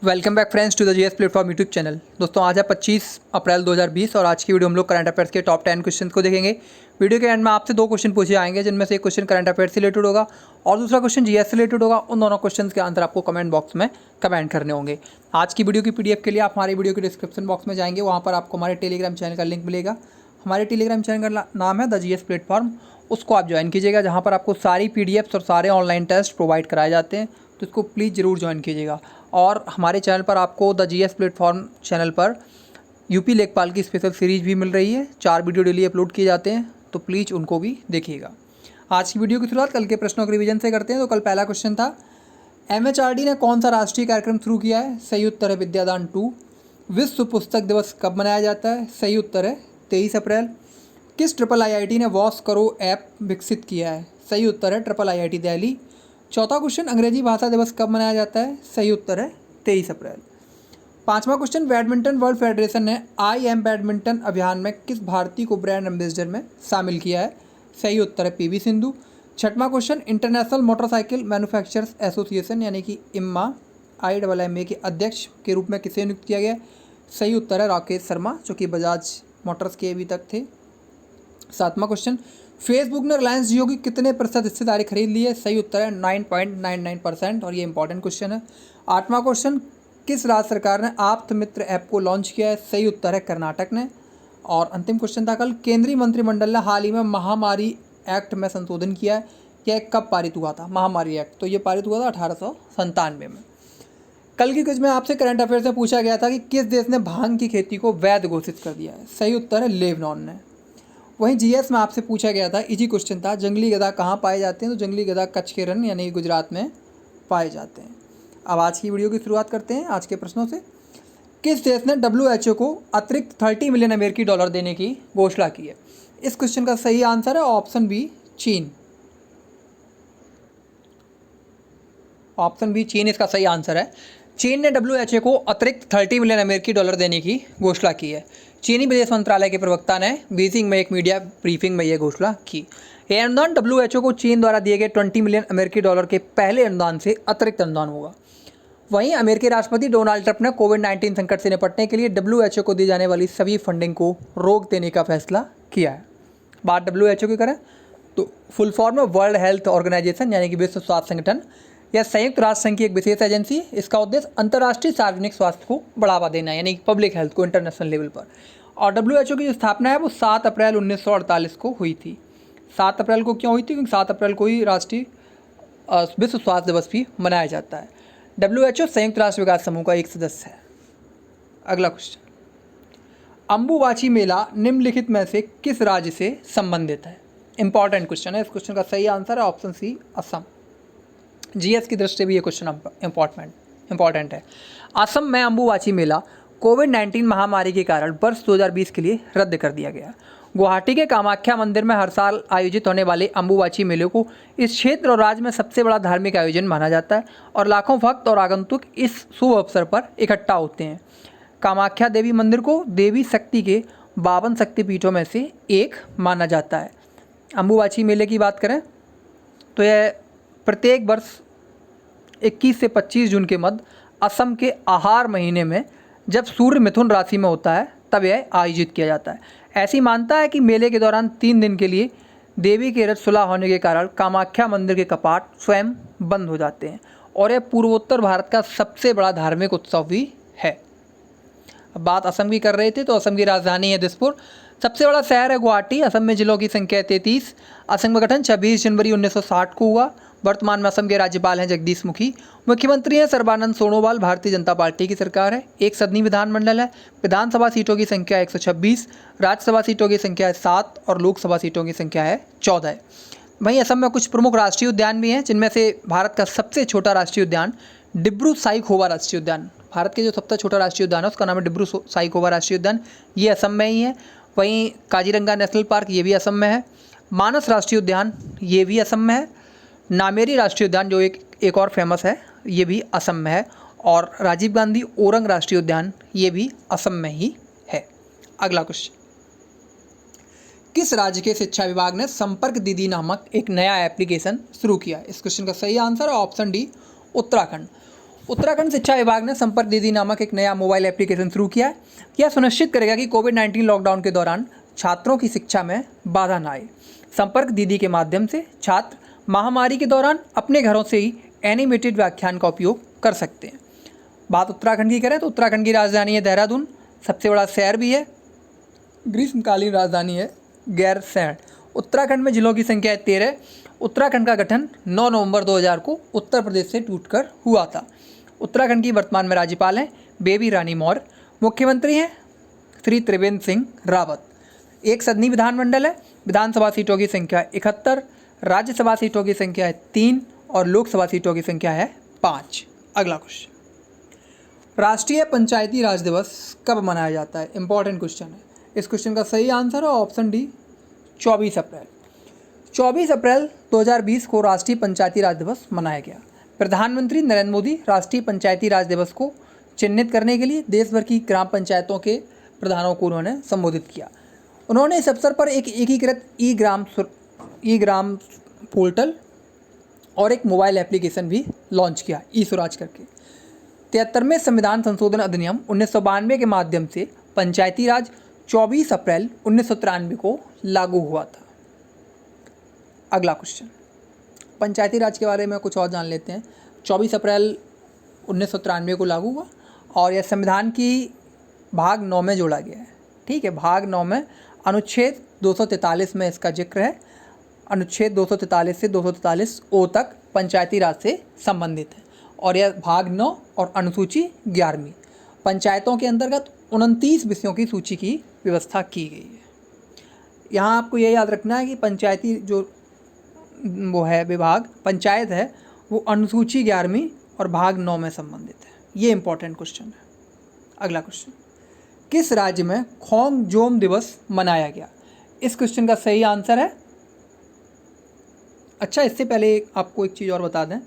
Welcome back friends to the GS platform YouTube channel. दोस्तों आज है 25 अप्रैल 2020 और आज की वीडियो हम लोग करंट अफेयर्स के टॉप 10 क्वेश्चन को देखेंगे। वीडियो के एंड में आपसे 2 क्वेश्चन पूछे जाएंगे, जिनमें से एक क्वेश्चन करंट अफेयर्स से रिलेटेड होगा और दूसरा क्वेश्चन जीएस से रिलेटेड होगा। उन दोनों क्वेश्चन के आंसर आपको कमेंट बॉक्स में कमेंट करने होंगे। आज की वीडियो की पीडीएफ के लिए आप हमारी वीडियो के डिस्क्रिप्शन बॉक्स में जाएंगे, वहाँ पर आपको हमारे टेलीग्राम चैनल का लिंक मिलेगा। हमारे टेलीग्राम चैनल का नाम है द जीएस प्लेटफॉर्म, उसको आप ज्वाइन कीजिएगा, जहाँ पर आपको सारी पीडीएफ्स और सारे ऑनलाइन टेस्ट प्रोवाइड कराए जाते हैं, तो इसको प्लीज़ ज़रूर ज्वाइन कीजिएगा। और हमारे चैनल पर आपको द जीएस प्लेटफॉर्म चैनल पर यूपी लेखपाल की स्पेशल सीरीज भी मिल रही है। 4 वीडियो डेली अपलोड किए जाते हैं, तो प्लीज़ उनको भी देखिएगा। आज की वीडियो की शुरुआत कल के प्रश्नों के रिवीजन से करते हैं। तो कल पहला क्वेश्चन था, एमएचआरडी ने कौन सा राष्ट्रीय कार्यक्रम शुरू किया है? सही उत्तर है विद्यादान 2। विश्व पुस्तक दिवस कब मनाया जाता है? सही उत्तर है 23 अप्रैल। किस ट्रिपल आईआईटी ने वॉस करो ऐप विकसित किया है? सही उत्तर है ट्रिपल आईआईटी दिल्ली। चौथा क्वेश्चन, अंग्रेजी भाषा दिवस कब मनाया जाता है? सही उत्तर है 23 अप्रैल। पांचवा क्वेश्चन, बैडमिंटन वर्ल्ड फेडरेशन ने आई एम बैडमिंटन अभियान में किस भारतीय को ब्रांड एम्बेसडर में शामिल किया है? सही उत्तर है पीवी सिंधु। छठवां question, international motorcycle manufacturers association यानी कि इम्मा IMMA के अध्यक्ष के रूप में किसे नियुक्त किया गया? सही उत्तर है राकेश शर्मा, जो कि बजाज मोटर्स के अभी तक थे। सातवां क्वेश्चन, फेसबुक ने रिलायंस जियो की कितने प्रतिशत हिस्सेदारी खरीद ली है? सही उत्तर है 9.99%, और ये इंपॉर्टेंट क्वेश्चन है। आठवां क्वेश्चन, किस राज्य सरकार ने आप्त मित्र ऐप को लॉन्च किया है? सही उत्तर है कर्नाटक ने। और अंतिम क्वेश्चन था कल, केंद्रीय मंत्रिमंडल ने हाल ही में महामारी एक्ट में संशोधन किया है, यह कब पारित हुआ था? महामारी एक्ट, तो ये पारित हुआ था 1897 में। कल की क्विज में आपसे करंट अफेयर्स में पूछा गया था कि किस देश ने भांग की खेती को वैध घोषित कर दिया है? सही उत्तर है लेबनान ने। वहीं जीएस में आपसे पूछा गया था, इजी क्वेश्चन था, जंगली गधा कहाँ पाए जाते हैं? तो जंगली गधा कच्छ के रण यानी गुजरात में पाए जाते हैं। अब आज की वीडियो की शुरुआत करते हैं आज के प्रश्नों से। किस देश ने WHO को अतिरिक्त 30 मिलियन अमेरिकी डॉलर देने की घोषणा की है? इस क्वेश्चन का सही आंसर है ऑप्शन बी, चीन। ऑप्शन बी, चीन इसका सही आंसर है। चीन ने WHO को अतिरिक्त 30 मिलियन अमेरिकी डॉलर देने की घोषणा की है। चीनी विदेश मंत्रालय के प्रवक्ता ने बीजिंग में एक मीडिया ब्रीफिंग में यह घोषणा की। यह अनुदान WHO को चीन द्वारा दिए गए 20 मिलियन अमेरिकी डॉलर के पहले अनुदान से अतिरिक्त अनुदान होगा। वहीं अमेरिकी राष्ट्रपति डोनाल्ड ट्रंप ने कोविड-19 संकट से निपटने के लिए WHO को दी जाने वाली सभी फंडिंग को रोक देने का फैसला किया है। बात WHO की करें तो फुल फॉर्म है वर्ल्ड हेल्थ ऑर्गेनाइजेशन यानी कि विश्व स्वास्थ्य संगठन। यह संयुक्त राष्ट्र संघ की एक विशेष एजेंसी। इसका उद्देश्य अंतर्राष्ट्रीय सार्वजनिक स्वास्थ्य को बढ़ावा देना है, यानी कि पब्लिक हेल्थ को इंटरनेशनल लेवल पर। और WHO की जो स्थापना है वो 7 अप्रैल 1948 को हुई थी। 7 अप्रैल को क्यों हुई थी? क्योंकि 7 अप्रैल को ही राष्ट्रीय विश्व स्वास्थ्य दिवस भी मनाया जाता है। WHO संयुक्त राष्ट्र विकास समूह का एक सदस्य है। अगला क्वेश्चन, अंबुबाची मेला निम्नलिखित में से किस राज्य से संबंधित है? इंपॉर्टेंट क्वेश्चन है। इस क्वेश्चन का सही आंसर है ऑप्शन सी, असम। जीएस की दृष्टि से भी ये क्वेश्चन इंपॉर्टेंट है। असम में अंबुबाची मेला कोविड-19 महामारी के कारण वर्ष 2020 के लिए रद्द कर दिया गया। गुवाहाटी के कामाख्या मंदिर में हर साल आयोजित होने वाले अंबुबाची मेले को इस क्षेत्र और राज्य में सबसे बड़ा धार्मिक आयोजन माना जाता है और लाखों भक्त और आगंतुक इस शुभ अवसर पर इकट्ठा होते हैं। कामाख्या देवी मंदिर को देवी शक्ति के 52 शक्तिपीठों में से एक माना जाता है। अंबुबाची मेले की बात करें तो यह प्रत्येक वर्ष 21 से 25 जून के मध्य असम के आहार महीने में जब सूर्य मिथुन राशि में होता है तब यह आयोजित किया जाता है। ऐसी मानता है कि मेले के दौरान 3 दिन के लिए देवी के रथ सुलह होने के कारण कामाख्या मंदिर के कपाट स्वयं बंद हो जाते हैं और यह पूर्वोत्तर भारत का सबसे बड़ा धार्मिक उत्सव भी है। अब बात असम की कर रहे थे तो असम की राजधानी है दिसपुर। सबसे बड़ा शहर है गुवाहाटी। असम में जिलों की संख्या 33। असम का गठन 26 जनवरी 1960 को हुआ। वर्तमान में असम के राज्यपाल हैं जगदीश मुखी। मुख्यमंत्री हैं सर्बानंद सोनोवाल। भारतीय जनता पार्टी की सरकार है। एक सदनी विधानमंडल है। विधानसभा सीटों की संख्या 126, राज्यसभा सीटों की संख्या है 7 और लोकसभा सीटों की संख्या है 14। वहीं असम में कुछ प्रमुख राष्ट्रीय उद्यान भी हैं, जिनमें से भारत का सबसे छोटा राष्ट्रीय उद्यान डिब्रू साइखोवा राष्ट्रीय उद्यान, भारत के जो सबसे छोटा राष्ट्रीय उद्यान है उसका नाम है डिब्रू साइखोवा राष्ट्रीय उद्यान, ये असम में ही है। वहीं काजीरंगा नेशनल पार्क ये भी असम में है। मानस राष्ट्रीय उद्यान ये भी असम में है। नामेरी राष्ट्रीय उद्यान जो एक और फेमस है ये भी असम में है। और राजीव गांधी ओरंग राष्ट्रीय उद्यान ये भी असम में ही है। अगला क्वेश्चन, किस राज्य के शिक्षा विभाग ने संपर्क दीदी नामक एक नया एप्लीकेशन शुरू किया? इस क्वेश्चन का सही आंसर है ऑप्शन डी, उत्तराखंड। उत्तराखंड शिक्षा विभाग ने संपर्क दीदी नामक एक नया मोबाइल एप्लीकेशन शुरू किया है। यह सुनिश्चित करेगा कि कोविड-19 लॉकडाउन के दौरान छात्रों की शिक्षा में बाधा न आए। संपर्क दीदी के माध्यम से छात्र महामारी के दौरान अपने घरों से ही एनिमेटेड व्याख्यान का उपयोग कर सकते हैं। बात उत्तराखंड की करें तो उत्तराखंड की राजधानी है देहरादून, सबसे बड़ा शहर भी है, ग्रीष्मकालीन राजधानी है गैरसैंण। उत्तराखंड में जिलों की संख्या है 13। उत्तराखंड का गठन 9 नवंबर 2000 को उत्तर प्रदेश से टूटकर हुआ था। उत्तराखंड की वर्तमान में राज्यपाल हैं बेबी रानी मौर्य, मुख्यमंत्री हैं श्री त्रिवेंद्र सिंह रावत। एक सदनी विधानमंडल है, विधानसभा सीटों की संख्या 71, राज्यसभा सीटों की संख्या है 3 और लोकसभा सीटों की संख्या है 5। अगला क्वेश्चन, राष्ट्रीय पंचायती राज दिवस कब मनाया जाता है? इंपॉर्टेंट क्वेश्चन है। इस क्वेश्चन का सही आंसर है ऑप्शन डी 24 अप्रैल। 24 अप्रैल 2020 को राष्ट्रीय पंचायती राज दिवस मनाया गया। प्रधानमंत्री नरेंद्र मोदी राष्ट्रीय पंचायती राज दिवस को चिन्हित करने के लिए देश भर की ग्राम पंचायतों के प्रधानों को उन्होंने संबोधित किया। उन्होंने इस अवसर पर एक एकीकृत ई ग्राम पोर्टल और एक मोबाइल एप्लीकेशन भी लॉन्च किया, ई स्वराज करके। 73वें संविधान संशोधन अधिनियम 1992 के माध्यम से पंचायती राज 24 अप्रैल 1993 को लागू हुआ था। अगला क्वेश्चन, पंचायती राज के बारे में कुछ और जान लेते हैं। 24 अप्रैल 1993 को लागू हुआ और यह संविधान की भाग 9 में जोड़ा गया है। ठीक है, भाग 9 में अनुच्छेद 243 में इसका जिक्र है। अनुच्छेद 243 से 243 ओ तक पंचायती राज से संबंधित है और यह भाग 9 और अनुसूची 11वीं पंचायतों के अंतर्गत 29 विषयों की सूची की व्यवस्था की गई है। यहाँ आपको ये याद रखना है कि पंचायती जो वो है विभाग पंचायत है वो अनुसूची 11वीं और भाग 9 में संबंधित है। ये इंपॉर्टेंट क्वेश्चन है। अगला क्वेश्चन, किस राज्य में खोंगजोम दिवस मनाया गया? इस क्वेश्चन का सही आंसर है, अच्छा इससे पहले आपको एक चीज़ और बता दें,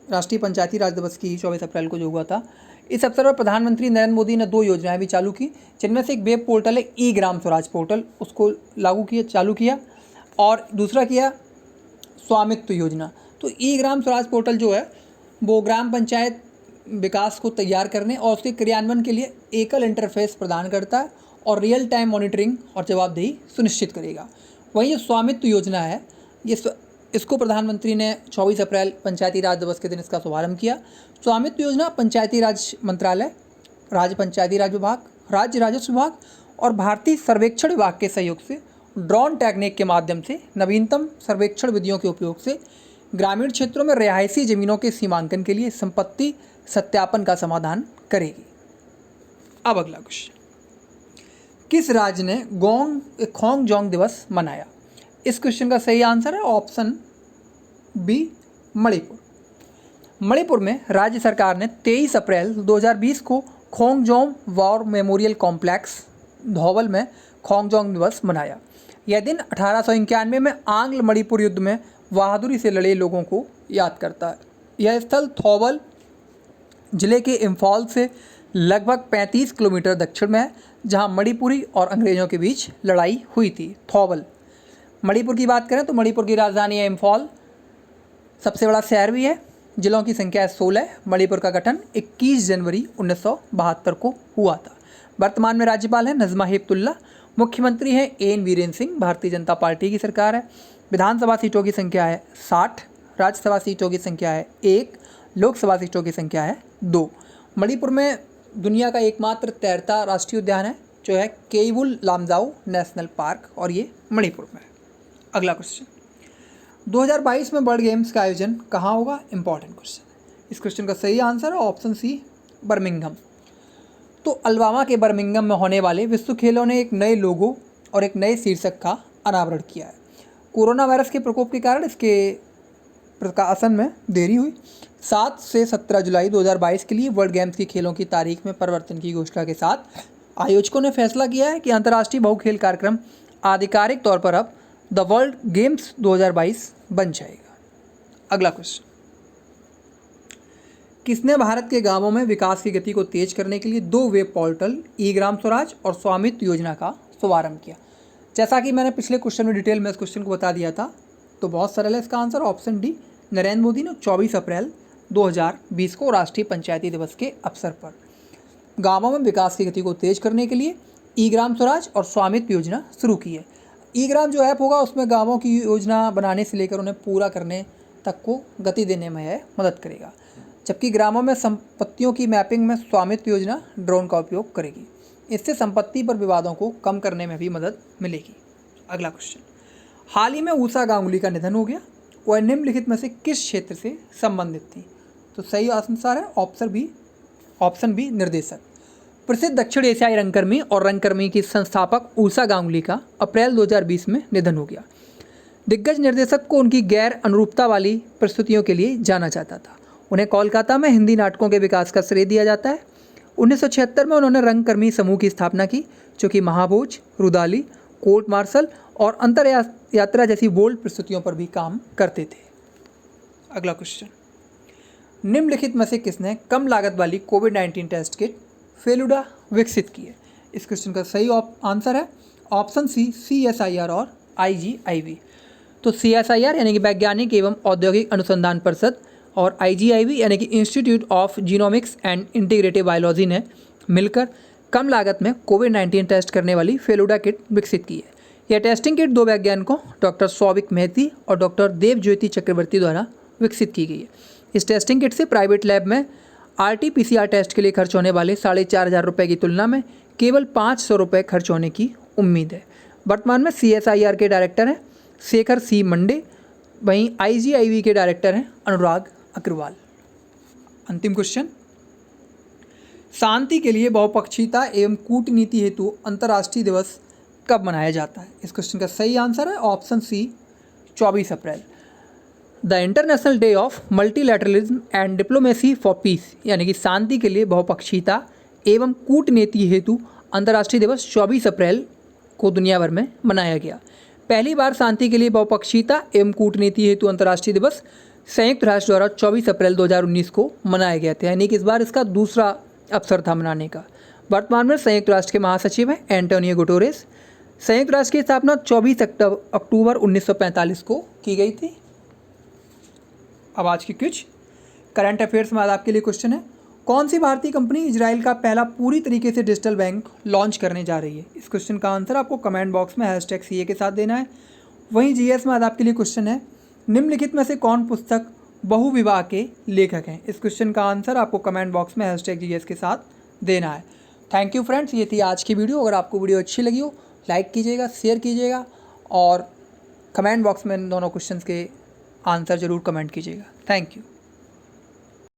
राष्ट्रीय पंचायती राज दिवस की 24 अप्रैल को जो हुआ था, इस अवसर पर प्रधानमंत्री नरेंद्र मोदी ने 2 योजनाएं भी चालू की, जिनमें से एक वेब पोर्टल है ई ग्राम स्वराज पोर्टल, उसको चालू किया और दूसरा किया स्वामित्व योजना। तो ई ग्राम स्वराज पोर्टल जो है वो ग्राम पंचायत विकास को तैयार करने और उसके क्रियान्वयन के लिए एकल इंटरफेस प्रदान करता है और रियल टाइम मॉनिटरिंग और जवाबदेही सुनिश्चित करेगा। वहीं जो स्वामित्व योजना है इसको प्रधानमंत्री ने 24 अप्रैल पंचायती राज दिवस के दिन इसका शुभारंभ किया। स्वामित्व योजना पंचायती राज मंत्रालय, राज्य पंचायती राज विभाग, राज्य राजस्व विभाग और भारतीय सर्वेक्षण विभाग के सहयोग से ड्रोन टेक्निक के माध्यम से नवीनतम सर्वेक्षण विधियों के उपयोग से ग्रामीण क्षेत्रों में रिहायशी जमीनों के सीमांकन के लिए संपत्ति सत्यापन का समाधान करेगी। अब अगला क्वेश्चन, किस राज्य ने खोंगजोम दिवस मनाया? इस क्वेश्चन का सही आंसर है ऑप्शन बी मणिपुर। मणिपुर में राज्य सरकार ने 23 अप्रैल 2020 को खोंगजोम वॉर मेमोरियल कॉम्प्लेक्स धौबल में खोंगजोम दिवस मनाया। यह दिन 1891 में आंग्ल मणिपुर युद्ध में बहादुरी से लड़े लोगों को याद करता है। यह स्थल थौबल जिले के इम्फॉल से लगभग 35 किलोमीटर दक्षिण में है, जहां मणिपुरी और अंग्रेज़ों के बीच लड़ाई हुई थी। थौबल मणिपुर की बात करें तो मणिपुर की राजधानी है इम्फॉल, सबसे बड़ा शहर भी है, जिलों की संख्या है 16। मणिपुर का गठन 21 जनवरी 1972 को हुआ था। वर्तमान में राज्यपाल हैं नज़मा हेपतुल्ला, मुख्यमंत्री हैं एन वीरेंद्र सिंह, भारतीय जनता पार्टी की सरकार है। विधानसभा सीटों की संख्या है 60, राज्यसभा सीटों की संख्या है 1, लोकसभा सीटों की संख्या है 2। मणिपुर में दुनिया का एकमात्र तैरता राष्ट्रीय उद्यान है जो है केवुल लामजाओ नेशनल पार्क और ये मणिपुर में है। अगला क्वेश्चन, 2022 में वर्ल्ड गेम्स का आयोजन कहाँ होगा? Important question. इस क्वेश्चन का सही आंसर है ऑप्शन सी बर्मिंघम। तो अलबामा के बर्मिंघम में होने वाले विश्व खेलों ने एक नए लोगो और एक नए शीर्षक का अनावरण किया है। कोरोना वायरस के प्रकोप के कारण इसके प्रकाशन में देरी हुई। 7 से 17 जुलाई 2022 के लिए वर्ल्ड गेम्स की खेलों की तारीख में परिवर्तन की घोषणा के साथ आयोजकों ने फैसला किया है कि अंतर्राष्ट्रीय बहुखेल कार्यक्रम आधिकारिक तौर पर अब द वर्ल्ड गेम्स 2022 बन जाएगा। अगला क्वेश्चन, किसने भारत के गांवों में विकास की गति को तेज करने के लिए 2 web portal e Gram Swaraj और स्वामित्व योजना का शुभारंभ किया? जैसा कि मैंने पिछले क्वेश्चन में डिटेल में इस क्वेश्चन को बता दिया था, तो बहुत सरल है इसका answer option D. Narendra Modi ने 24 अप्रैल 2020 को राष्ट्रीय पंचायती दिवस के अवसर पर। गांवों में विकास की गति को तेज करने के लिए ई ग्राम स्वराज और स्वामित्व योजना शुरू की है। ई ग्राम जो ऐप होगा उसमें गांवों की योजना बनाने से लेकर उन्हें पूरा करने तक को गति देने में यह मदद करेगा, जबकि ग्रामों में संपत्तियों की मैपिंग में स्वामित्व योजना ड्रोन का उपयोग करेगी। इससे संपत्ति पर विवादों को कम करने में भी मदद मिलेगी। अगला क्वेश्चन, हाल ही में ऊषा गांगुली का निधन हो गया, वह निम्नलिखित में से किस क्षेत्र से संबंधित थी? तो सही आंसर है ऑप्शन बी निर्देशक। प्रसिद्ध दक्षिण एशियाई रंगकर्मी और रंगकर्मी की संस्थापक ऊषा गांगुली का अप्रैल 2020 में निधन हो गया। दिग्गज निर्देशक को उनकी गैर अनुरूपता वाली प्रस्तुतियों के लिए जाना जाता था। उन्हें कोलकाता में हिंदी नाटकों के विकास का श्रेय दिया जाता है। 1976 में उन्होंने रंगकर्मी समूह की स्थापना की, जो कि महाभोज, रुदाली, कोर्ट मार्शल और अंतर यात्रा जैसी बोल्ड प्रस्तुतियों पर भी काम करते थे। अगला क्वेश्चन, निम्नलिखित में से किसने कम लागत वाली कोविड-19 टेस्ट किट फेलुडा विकसित की है? इस क्वेश्चन का सही आंसर है ऑप्शन सी, CSIR और IGIV। तो CSIR यानी कि वैज्ञानिक एवं औद्योगिक अनुसंधान परिषद और IGIV यानी कि institute of genomics and integrative biology ने मिलकर कम लागत में कोविड-19 टेस्ट करने वाली फेलुडा किट विकसित की है। यह टेस्टिंग किट 2 वैज्ञानिकों डॉक्टर सौविक मेहती और डॉक्टर देवज्योति चक्रवर्ती द्वारा विकसित की गई है। इस टेस्टिंग किट से प्राइवेट लैब में RT-PCR टेस्ट के लिए खर्च होने वाले 4,500 रुपये की तुलना में केवल 500 रुपये खर्च होने की उम्मीद है। वर्तमान में CSIR के डायरेक्टर हैं शेखर C मंडे, वहीं IGIV के डायरेक्टर हैं अनुराग अग्रवाल। अंतिम क्वेश्चन, शांति के लिए बहुपक्षीयता एवं कूटनीति हेतु अंतर्राष्ट्रीय दिवस कब मनाया जाता है? इस क्वेश्चन का सही आंसर है ऑप्शन सी, 24 अप्रैल। The international day of multilateralism and diplomacy for peace यानी कि शांति के लिए बहुपक्षीयता एवं कूटनीति हेतु अंतर्राष्ट्रीय दिवस 24 अप्रैल को दुनिया भर में मनाया गया। पहली बार शांति के लिए बहुपक्षीयता एवं कूटनीति हेतु अंतर्राष्ट्रीय दिवस संयुक्त राष्ट्र द्वारा 24 अप्रैल 2019 को मनाया गया था, यानी कि इस बार इसका दूसरा अवसर था मनाने का। वर्तमान में संयुक्त राष्ट्र के महासचिव हैं एंटोनियो गुटेरेस। संयुक्त राष्ट्र की स्थापना 24 अक्टूबर 1945 को की गई थी। अब आज की कुछ करंट अफेयर्स में आज आपके लिए क्वेश्चन है, कौन सी भारतीय कंपनी इजराइल का पहला पूरी तरीके से डिजिटल बैंक लॉन्च करने जा रही है? इस क्वेश्चन का आंसर आपको कमेंट बॉक्स में #CA के साथ देना है। वहीं GS में आज आपके लिए क्वेश्चन है, निम्नलिखित में से कौन पुस्तक बहुविवाह के लेखक हैं? इस क्वेश्चन का आंसर आपको कमेंट बॉक्स में #GS के साथ देना है। थैंक यू फ्रेंड्स, ये थी आज की वीडियो। अगर आपको वीडियो अच्छी लगी हो लाइक कीजिएगा, शेयर कीजिएगा और कमेंट बॉक्स में इन दोनों क्वेश्चंस के आंसर ज़रूर कमेंट कीजिएगा। Thank you.